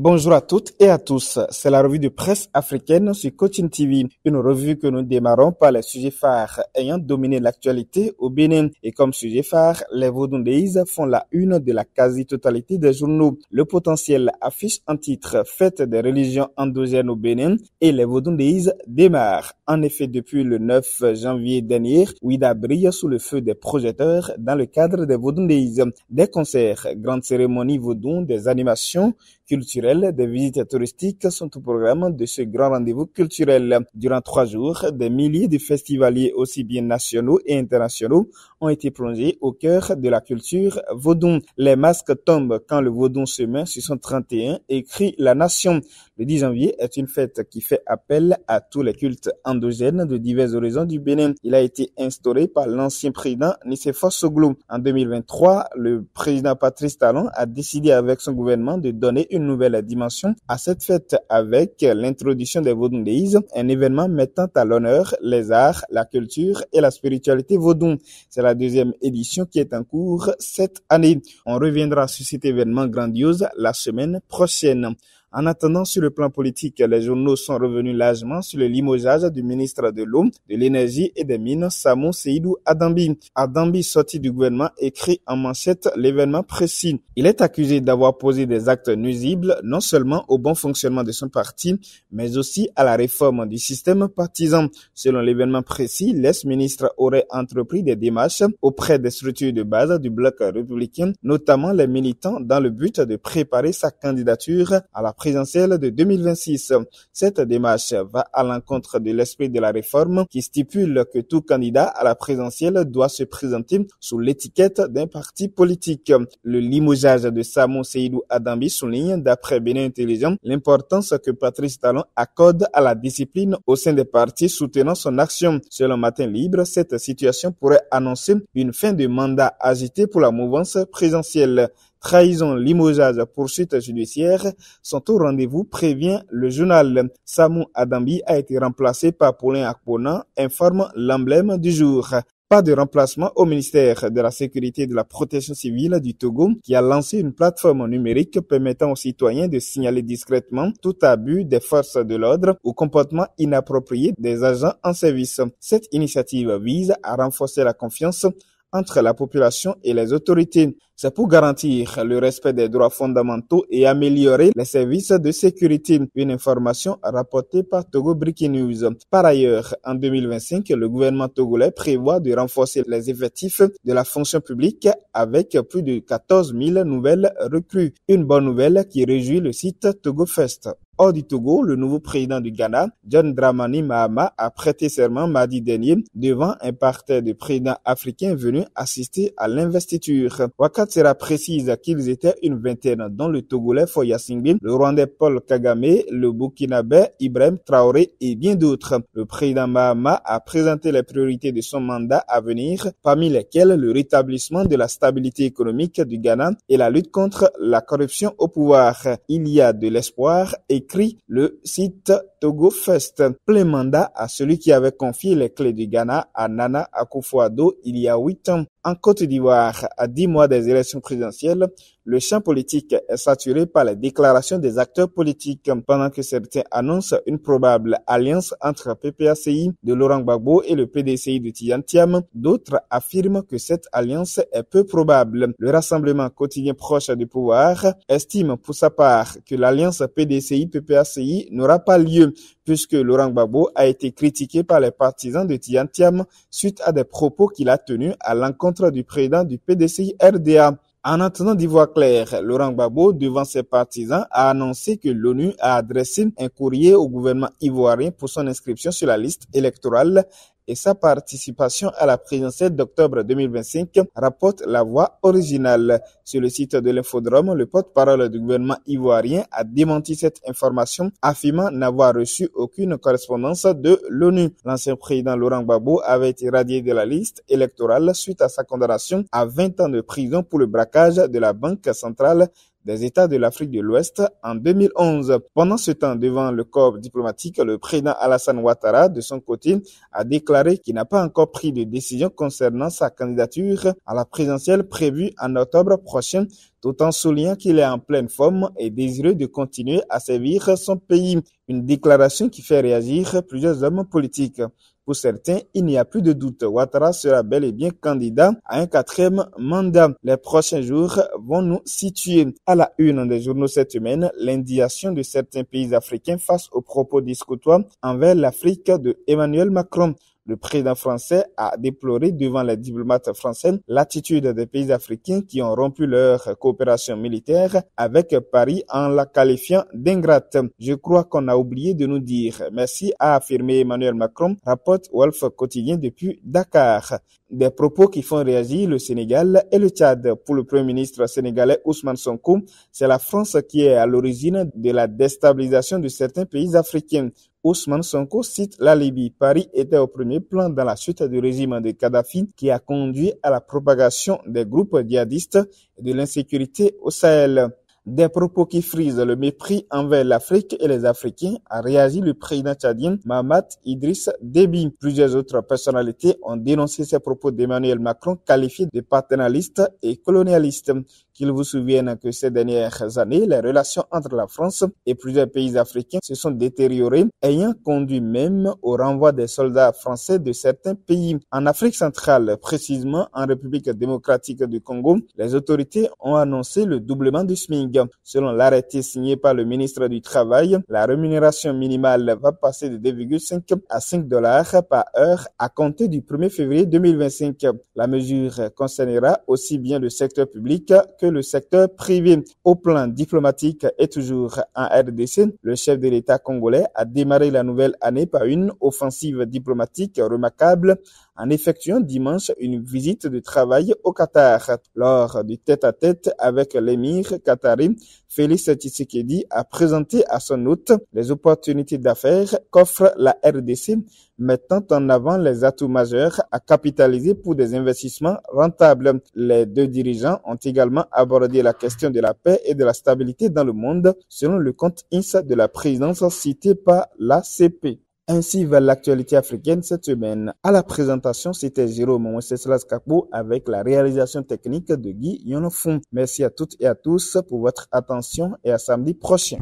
Bonjour à toutes et à tous, c'est la revue de presse africaine sur Cochin TV, une revue que nous démarrons par les sujets phares ayant dominé l'actualité au Bénin. Et comme sujet phare, les Vodundeis font la une de la quasi-totalité des journaux. Le potentiel affiche un titre « Fête des religions endogènes au Bénin » et les Vodundeis démarrent. En effet, depuis le 9 janvier dernier, Ouida brille sous le feu des projecteurs dans le cadre des Vodundeis. Des concerts, grandes cérémonies vaudou, des animations culturelles, des visites touristiques sont au programme de ce grand rendez-vous culturel. Durant 3 jours, des milliers de festivaliers aussi bien nationaux et internationaux ont été plongés au cœur de la culture vaudou. Les masques tombent quand le vaudou se met sur son 31, écrit La Nation. Le 10 janvier est une fête qui fait appel à tous les cultes endogènes de divers horizons du Bénin. Il a été instauré par l'ancien président Nicéphore Soglou. En 2023, le président Patrice Talon a décidé avec son gouvernement de donner une nouvelle dimension à cette fête avec l'introduction des Vodundeis, un événement mettant à l'honneur les arts, la culture et la spiritualité vaudou. C'est la deuxième édition qui est en cours cette année. On reviendra sur cet événement grandiose la semaine prochaine. En attendant, sur le plan politique, les journaux sont revenus largement sur le limogeage du ministre de l'Eau, de l'Énergie et des Mines, Samou Seydou Adambi. Adambi, sorti du gouvernement, écrit en manchette l'événement précis. Il est accusé d'avoir posé des actes nuisibles non seulement au bon fonctionnement de son parti, mais aussi à la réforme du système partisan. Selon l'événement précis, l'ex-ministre aurait entrepris des démarches auprès des structures de base du bloc républicain, notamment les militants, dans le but de préparer sa candidature à la présidentielle de 2026. Cette démarche va à l'encontre de l'esprit de la réforme qui stipule que tout candidat à la présidentielle doit se présenter sous l'étiquette d'un parti politique. Le limogeage de Samou Seydou Adambi souligne, d'après Bénin Intelligent, l'importance que Patrice Talon accorde à la discipline au sein des partis soutenant son action. Selon Matin Libre, cette situation pourrait annoncer une fin de mandat agité pour la mouvance présidentielle. Trahison, limogeage, poursuite judiciaire sont au rendez-vous, prévient le journal. Samou Adambi a été remplacé par Paulin Akpona, informe l'emblème du jour. Pas de remplacement au ministère de la Sécurité et de la Protection civile du Togo qui a lancé une plateforme numérique permettant aux citoyens de signaler discrètement tout abus des forces de l'ordre ou comportement inapproprié des agents en service. Cette initiative vise à renforcer la confiance entre la population et les autorités. C'est pour garantir le respect des droits fondamentaux et améliorer les services de sécurité. Une information rapportée par Togo Breaking News. Par ailleurs, en 2025, le gouvernement togolais prévoit de renforcer les effectifs de la fonction publique avec plus de 14 000 nouvelles recrues. Une bonne nouvelle qui réjouit le site Togo Fest. Hors du Togo, le nouveau président du Ghana, John Dramani Mahama, a prêté serment mardi dernier devant un parterre de présidents africains venus assister à l'investiture. Wakat sera précise qu'ils étaient une vingtaine, dont le Togolais Foya Singbe, le Rwandais Paul Kagame, le Burkinabé Ibrahim Traoré et bien d'autres. Le président Mahama a présenté les priorités de son mandat à venir, parmi lesquelles le rétablissement de la stabilité économique du Ghana et la lutte contre la corruption au pouvoir. Il y a de l'espoir, écrit le site Togo Fest. Plein mandat à celui qui avait confié les clés du Ghana à Nana Akufo-Addo il y a 8 ans. En Côte d'Ivoire, à 10 mois des élections présidentielles, le champ politique est saturé par les déclarations des acteurs politiques. Pendant que certains annoncent une probable alliance entre PPACI de Laurent Gbagbo et le PDCI de Tidiane Thiam, d'autres affirment que cette alliance est peu probable. Le rassemblement quotidien proche du pouvoir estime pour sa part que l'alliance PDCI-PPACI n'aura pas lieu, puisque Laurent Gbagbo a été critiqué par les partisans de Tidiane Thiam suite à des propos qu'il a tenus à l'encontre du président du PDCI RDA. En attendant d'y voir clair, Laurent Gbagbo, devant ses partisans, a annoncé que l'ONU a adressé un courrier au gouvernement ivoirien pour son inscription sur la liste électorale et sa participation à la présidentielle d'octobre 2025, rapporte La Voix originale. Sur le site de l'Infodrome, le porte-parole du gouvernement ivoirien a démenti cette information, affirmant n'avoir reçu aucune correspondance de l'ONU. L'ancien président Laurent Gbagbo avait été radié de la liste électorale suite à sa condamnation à 20 ans de prison pour le braquage de la Banque centrale des États de l'Afrique de l'Ouest en 2011. Pendant ce temps, devant le corps diplomatique, le président Alassane Ouattara, de son côté, a déclaré qu'il n'a pas encore pris de décision concernant sa candidature à la présidentielle prévue en octobre prochain, tout en soulignant qu'il est en pleine forme et désireux de continuer à servir son pays. Une déclaration qui fait réagir plusieurs hommes politiques. Pour certains, il n'y a plus de doute. Ouattara sera bel et bien candidat à un 4e mandat. Les prochains jours vont nous situer. À la une des journaux cette semaine, l'indignation de certains pays africains face aux propos discutoires envers l'Afrique de Emmanuel Macron. Le président français a déploré devant les diplomates français l'attitude des pays africains qui ont rompu leur coopération militaire avec Paris en la qualifiant d'ingrate. Je crois qu'on a oublié de nous dire merci, a affirmé Emmanuel Macron, rapporte Wolf Quotidien depuis Dakar. Des propos qui font réagir le Sénégal et le Tchad. Pour le premier ministre sénégalais Ousmane Sonko, c'est la France qui est à l'origine de la déstabilisation de certains pays africains. Ousmane Sonko cite la Libye. Paris était au premier plan dans la chute du régime de Kadhafi qui a conduit à la propagation des groupes djihadistes et de l'insécurité au Sahel. Des propos qui frisent le mépris envers l'Afrique et les Africains, a réagi le président tchadien Mahamat Idriss Déby. Plusieurs autres personnalités ont dénoncé ces propos d'Emmanuel Macron qualifiés de paternalistes et colonialistes. Qu'il vous souvienne que ces dernières années, les relations entre la France et plusieurs pays africains se sont détériorées, ayant conduit même au renvoi des soldats français de certains pays. En Afrique centrale, précisément en République démocratique du Congo, les autorités ont annoncé le doublement du SMIC. Selon l'arrêté signé par le ministre du Travail, la rémunération minimale va passer de 2,5 à 5 $ par heure à compter du 1er février 2025. La mesure concernera aussi bien le secteur public que le secteur privé. Au plan diplomatique et toujours en RDC, le chef de l'État congolais a démarré la nouvelle année par une offensive diplomatique remarquable en effectuant dimanche une visite de travail au Qatar. Lors du tête-à-tête avec l'émir qatari, Félix Tshisekedi a présenté à son hôte les opportunités d'affaires qu'offre la RDC, mettant en avant les atouts majeurs à capitaliser pour des investissements rentables. Les deux dirigeants ont également abordé la question de la paix et de la stabilité dans le monde, selon le compte INSA de la présidence cité par l'ACP. Ainsi va l'actualité africaine cette semaine. À la présentation, c'était Jérôme Wenceslas Kapo avec la réalisation technique de Guy Yonofon. Merci à toutes et à tous pour votre attention et à samedi prochain.